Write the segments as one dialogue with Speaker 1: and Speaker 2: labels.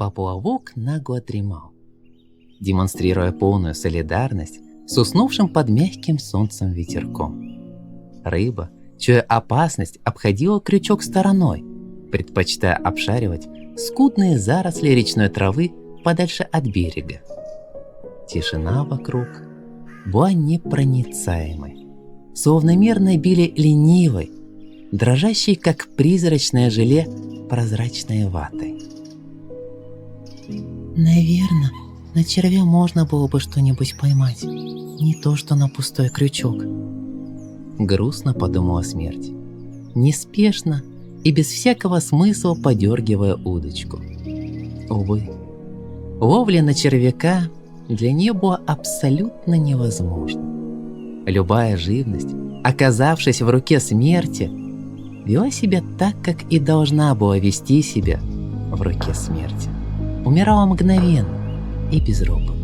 Speaker 1: Поплавок нагло дремал, демонстрируя полную солидарность с уснувшим под мягким солнцем ветерком. Рыба, чуя опасность, обходила крючок стороной, предпочитая обшаривать скудные заросли речной травы подальше от берега. Тишина вокруг была непроницаемой, словно мерно били ленивой, дрожащей, как призрачное желе, прозрачной ватой. «Наверное, на червя можно было бы что-нибудь поймать, не то что на пустой крючок», — грустно подумала смерть, неспешно и без всякого смысла подергивая удочку. Увы, ловля на червяка для нее была абсолютно невозможна. Любая живность, оказавшись в руке смерти, вела себя так, как и должна была вести себя в руке смерти. Умирала мгновенно и безропотно.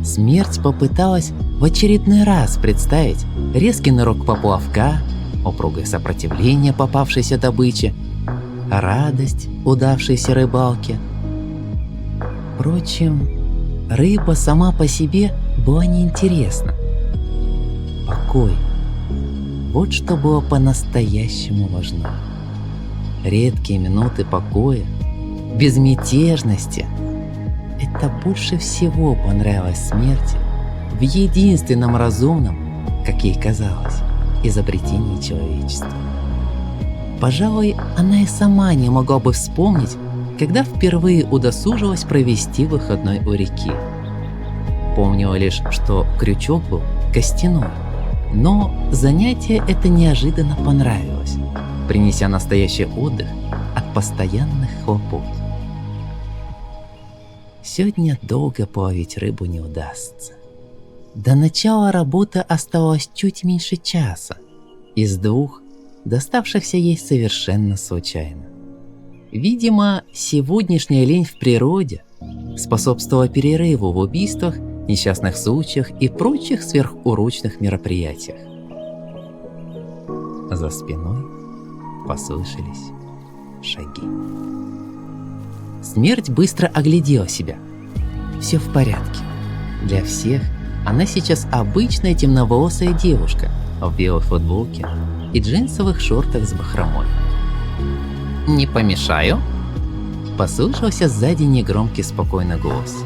Speaker 1: Смерть попыталась в очередной раз представить резкий нырок поплавка, упругое сопротивление попавшейся добычи, радость удавшейся рыбалки. Впрочем, рыба сама по себе была неинтересна. Покой – вот что было по-настоящему важно. Редкие минуты покоя, безмятежности – это больше всего понравилось смерти в единственном разумном, как ей казалось, изобретении человечества. Пожалуй, она и сама не могла бы вспомнить, когда впервые удосужилась провести выходной у реки. Помнила лишь, что крючок был костяной, но занятие это неожиданно понравилось, принеся настоящий отдых от постоянных хлопот. Сегодня долго половить рыбу не удастся. До начала работы оставалось чуть меньше часа, из 2, доставшихся ей совершенно случайно. Видимо, сегодняшняя лень в природе способствовала перерыву в убийствах, несчастных случаях и прочих сверхурочных мероприятиях. За спиной послышались шаги. Смерть быстро оглядела себя. Все в порядке. Для всех она сейчас обычная темноволосая девушка в белой футболке и джинсовых шортах с бахромой. «Не помешаю?» – послышался сзади негромкий спокойный голос.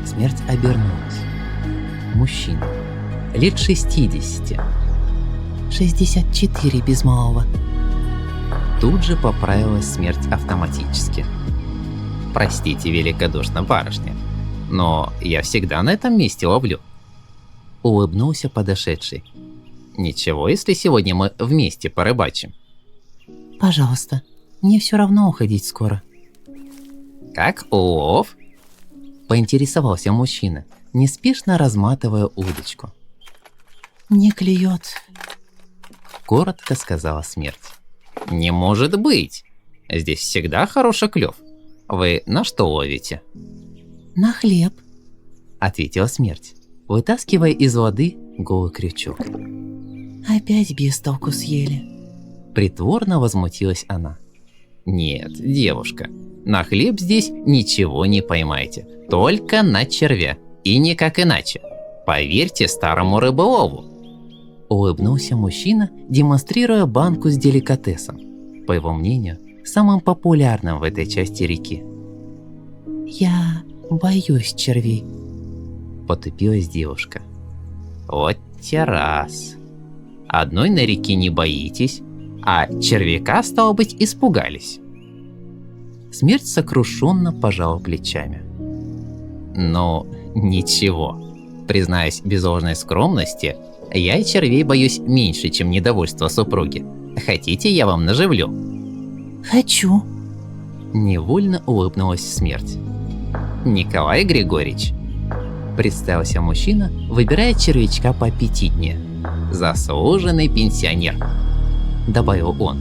Speaker 1: Смерть обернулась. Мужчина, лет 60. 64 без малого. Тут же поправилась смерть автоматически. «Простите великодушно, барышня, но я всегда на этом месте ловлю», – улыбнулся подошедший. «Ничего, если сегодня мы вместе порыбачим?» «Пожалуйста, мне все равно уходить скоро». «Как улов?» – поинтересовался мужчина, неспешно разматывая удочку. «Не клюет», – коротко сказала смерть. «Не может быть! Здесь всегда хороший клев. Вы на что ловите?» «На хлеб», – ответила смерть, вытаскивая из воды голый крючок. «Опять без толку съели», – притворно возмутилась она. «Нет, девушка, на хлеб здесь ничего не поймаете, только на червя, и никак иначе. Поверьте старому рыболову», – улыбнулся мужчина, демонстрируя банку с деликатесом, по его мнению, самым популярным в этой части реки. «Я боюсь червей», – потупилась девушка. «Вот те раз. Одной на реке не боитесь, а червяка, стало быть, испугались». Смерть сокрушенно пожала плечами. «Ну, ничего. Признаюсь без ложной скромности, я и червей боюсь меньше, чем недовольство супруги. Хотите, я вам наживлю?» «Хочу», – невольно улыбнулась смерть. «Николай Григорьевич», – представился мужчина, выбирая червячка поаппетитнее. «Заслуженный пенсионер», – добавил он.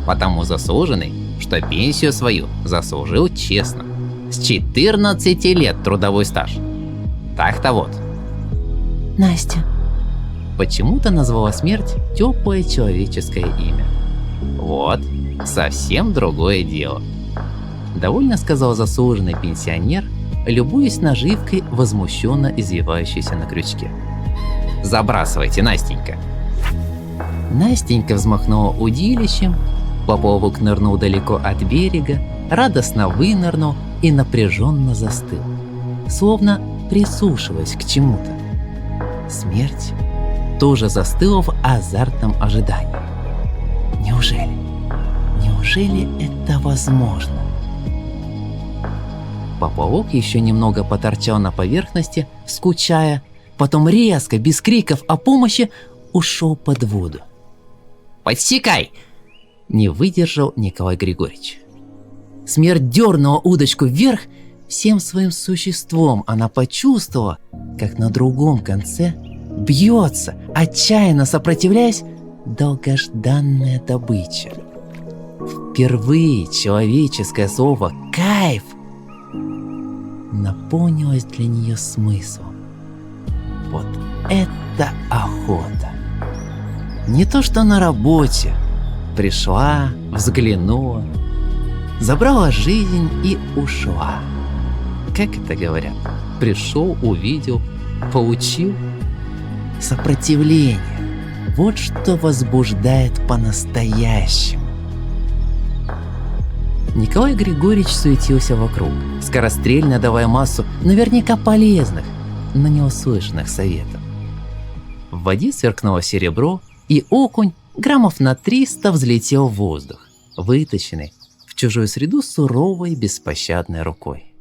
Speaker 1: «Потому заслуженный, что пенсию свою заслужил честно. С 14 лет трудовой стаж. Так-то вот». «Настя», – почему-то назвала смерть теплое человеческое имя. «Вот, совсем другое дело. довольно сказал заслуженный пенсионер, любуясь наживкой, возмущенно извивающейся на крючке. «Забрасывайте, Настенька!» Настенька взмахнула удилищем, поплавок нырнул далеко от берега, радостно вынырнул и напряженно застыл, словно прислушиваясь к чему-то. Смерть тоже застыла в азартном ожидании. Неужели это возможно? Поплавок еще немного поторчал на поверхности, скучая, потом резко, без криков о помощи, ушел под воду. «Подсекай!» – не выдержал Николай Григорьевич. Смерть дернула удочку вверх, всем своим существом она почувствовала, как на другом конце бьется, отчаянно сопротивляясь, долгожданная добыча. Впервые человеческое слово «кайф» наполнилось для нее смыслом. Вот это охота! Не то что на работе. Пришла, взглянула, забрала жизнь и ушла. Как это говорят? Пришел, увидел, получил. Сопротивление. Вот что возбуждает по-настоящему. Николай Григорьевич суетился вокруг, скорострельно давая массу наверняка полезных, но неуслышанных советов. В воде сверкнуло серебро, и окунь граммов на 300 взлетел в воздух, вытащенный в чужую среду суровой беспощадной рукой.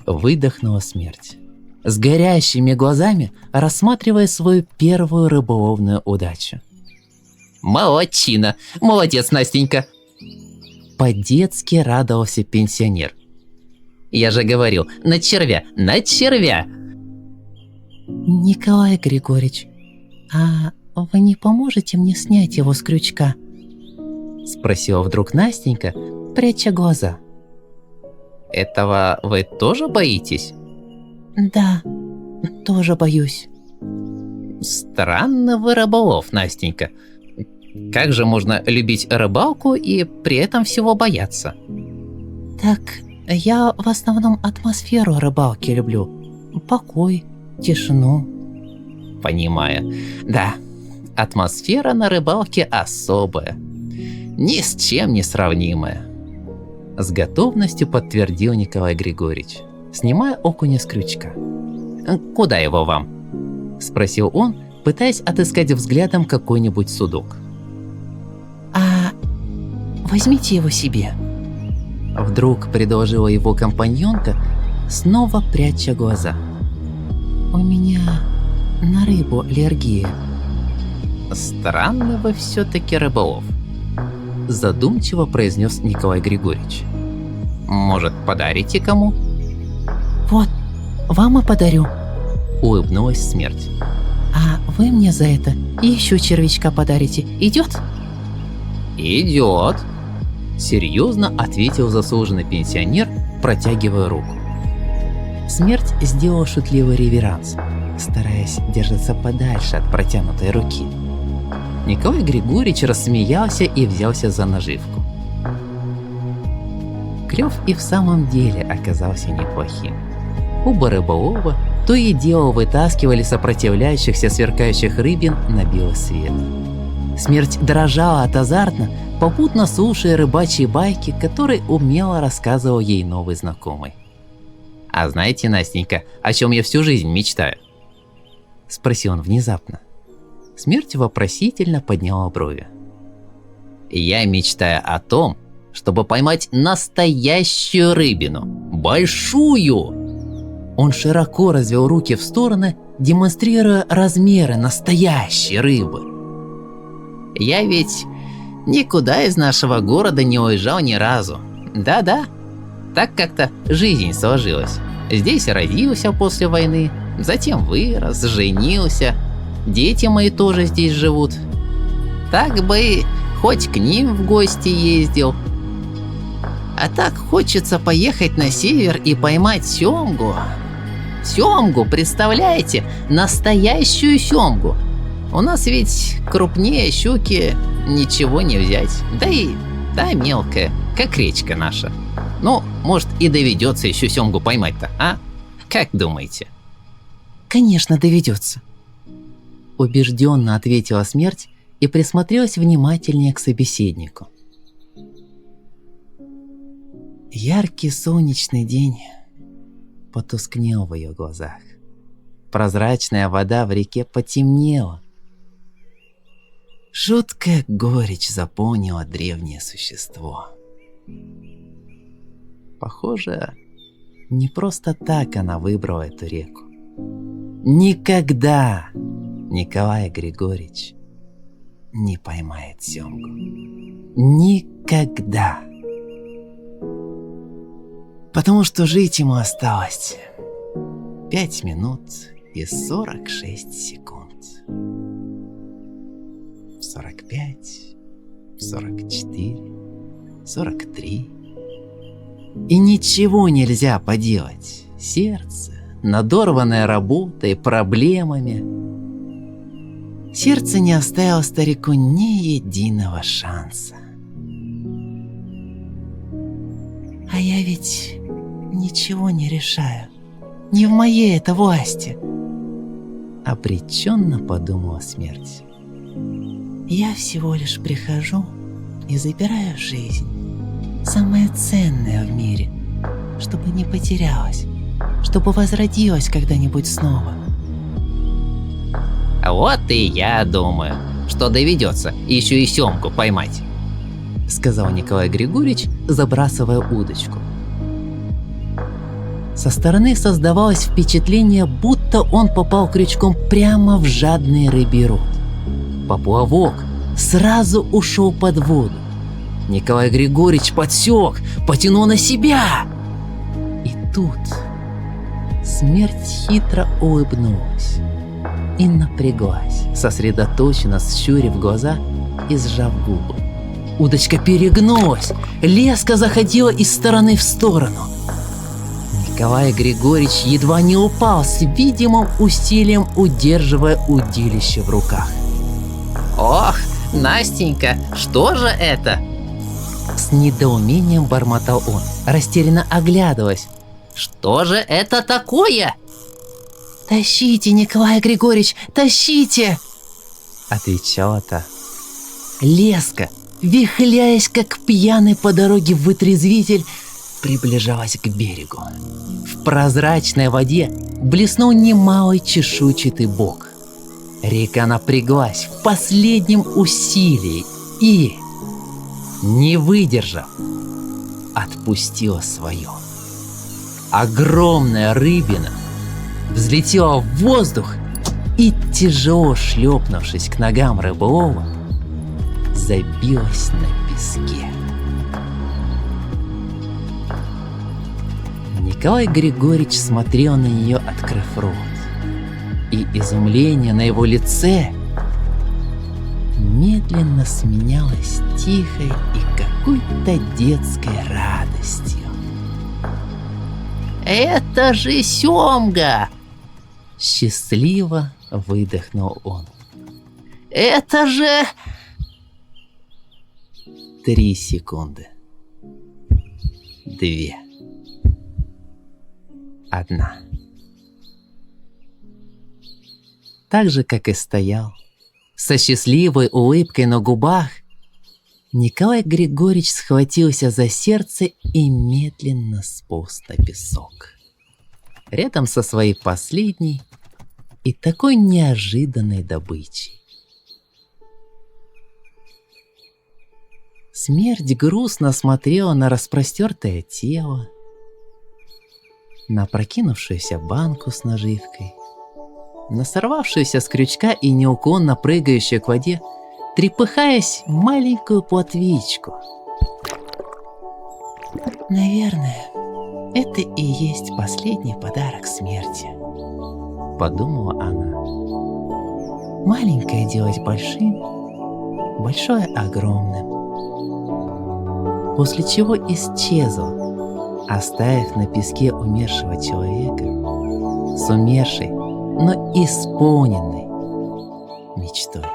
Speaker 1: Выдохнула смерть, с горящими глазами рассматривая свою первую рыболовную удачу. «Молодчина! Молодец, Настенька!» По-детски радовался пенсионер. «Я же говорил, на червя, на червя!» «Николай Григорьевич, а вы не поможете мне снять его с крючка?» Спросила вдруг Настенька, пряча глаза. «Этого вы тоже боитесь?» «Да, тоже боюсь». «Странно вы рыболов, Настенька. Как же можно любить рыбалку и при этом всего бояться?» «Так я в основном атмосферу рыбалки люблю. Покой, тишину». «Понимаю. Да, атмосфера на рыбалке особая. Ни с чем не сравнимая». С готовностью подтвердил Николай Григорьевич, снимая окуня с крючка. «Куда его вам?» – спросил он, пытаясь отыскать взглядом какой-нибудь судок. «А возьмите его себе», – вдруг предложила его компаньонка, снова пряча глаза. «У меня на рыбу аллергия». «Странный вы все-таки рыболов», – задумчиво произнес Николай Григорьевич. «Может, подарите кому?» «Вот, вам и подарю», – улыбнулась смерть. «А вы мне за это еще червячка подарите, идет?» «Идет», – серьезно ответил заслуженный пенсионер, протягивая руку. Смерть сделал шутливый реверанс, стараясь держаться подальше от протянутой руки. Николай Григорьевич рассмеялся и взялся за наживку. Клев и в самом деле оказался неплохим. Оба рыболова то и дело вытаскивали сопротивляющихся сверкающих рыбин на белый свет. Смерть дрожала от азартно, попутно слушая рыбачьи байки, которые умело рассказывал ей новый знакомый. «А знаете, Настенька, о чем я всю жизнь мечтаю?» – спросил он внезапно. Смерть вопросительно подняла брови. «Я мечтаю о том, чтобы поймать настоящую рыбину, большую!» Он широко развел руки в стороны, демонстрируя размеры настоящей рыбы. «Я ведь никуда из нашего города не уезжал ни разу. Да-да, так как-то жизнь сложилась. Здесь родился после войны, затем вырос, женился. Дети мои тоже здесь живут. Так бы хоть к ним в гости ездил. А так хочется поехать на север и поймать сёмгу. Сёмгу, представляете? Настоящую сёмгу. У нас ведь крупнее щуки ничего не взять. Да и Да мелкая, как речка наша. Ну, может, и доведется еще семгу поймать-то, а? Как думаете?
Speaker 2: Конечно, доведется. Убежденно ответила смерть и присмотрелась внимательнее к собеседнику. Яркий солнечный день потускнел в ее глазах. Прозрачная вода в реке потемнела. Жуткая горечь заполнила древнее существо. Похоже, не просто так она выбрала эту реку. Никогда Николай Григорьевич не поймает семгу. Никогда. Потому что жить ему осталось 5 минут и 46 секунд. 45, 44, 43. И ничего нельзя поделать. Сердце, надорванное работой, проблемами. Сердце не оставило старику ни единого шанса. А я ведь ничего не решаю. Не в моей это власти. Обреченно подумала смерть. Я всего лишь прихожу и забираю жизнь. Самое ценное в мире, чтобы не потерялась, чтобы возродилась когда-нибудь снова.
Speaker 1: Вот и я думаю, что доведется еще и семгу поймать,
Speaker 2: сказал Николай Григорьевич, забрасывая удочку. Со стороны создавалось впечатление, будто он попал крючком прямо в жадный рыбий рот. Поплавок сразу ушел под воду. Николай Григорьевич подсек, потянул на себя. И тут смерть хитро улыбнулась и напряглась, сосредоточенно щурив глаза и сжав губы. Удочка перегнулась, леска заходила из стороны в сторону. Николай Григорьевич едва не упал, с видимым усилием удерживая удилище в руках.
Speaker 1: Ох, Настенька, что же это?
Speaker 2: С недоумением бормотал он, растерянно оглядываясь.
Speaker 1: Что же это такое?
Speaker 2: «Тащите, Николай Григорьевич, тащите!» отвечала та. Леска, вихляясь как пьяный по дороге вытрезвитель, приближалась к берегу. В прозрачной воде блеснул немалый чешуйчатый бок. Река напряглась в последнем усилии и, не выдержав, отпустила свое. Огромная рыбина взлетела в воздух и, тяжело шлепнувшись к ногам рыболова, забилась на песке. Николай Григорьевич смотрел на нее, открыв рот, и изумление на его лице медленно сменялось тихой и какой-то детской радостью.
Speaker 1: Это же семга!
Speaker 2: Счастливо выдохнул он.
Speaker 1: Это же...
Speaker 2: 3 секунды. 2. 1. Так же, как и стоял, со счастливой улыбкой на губах, Николай Григорьевич схватился за сердце и медленно сполз на песок. Рядом со своей последней и такой неожиданной добычей. Смерть грустно смотрела на распростертое тело, на опрокинувшуюся банку с наживкой, на сорвавшуюся с крючка и неуклонно прыгающую к воде, трепыхаясь, маленькую плотвичку. «Наверное, это и есть последний подарок смерти», — подумала она. «Маленькое делать большим, большое огромным». После чего исчезла, оставив на песке умершего человека с умершей, но исполненной мечтой.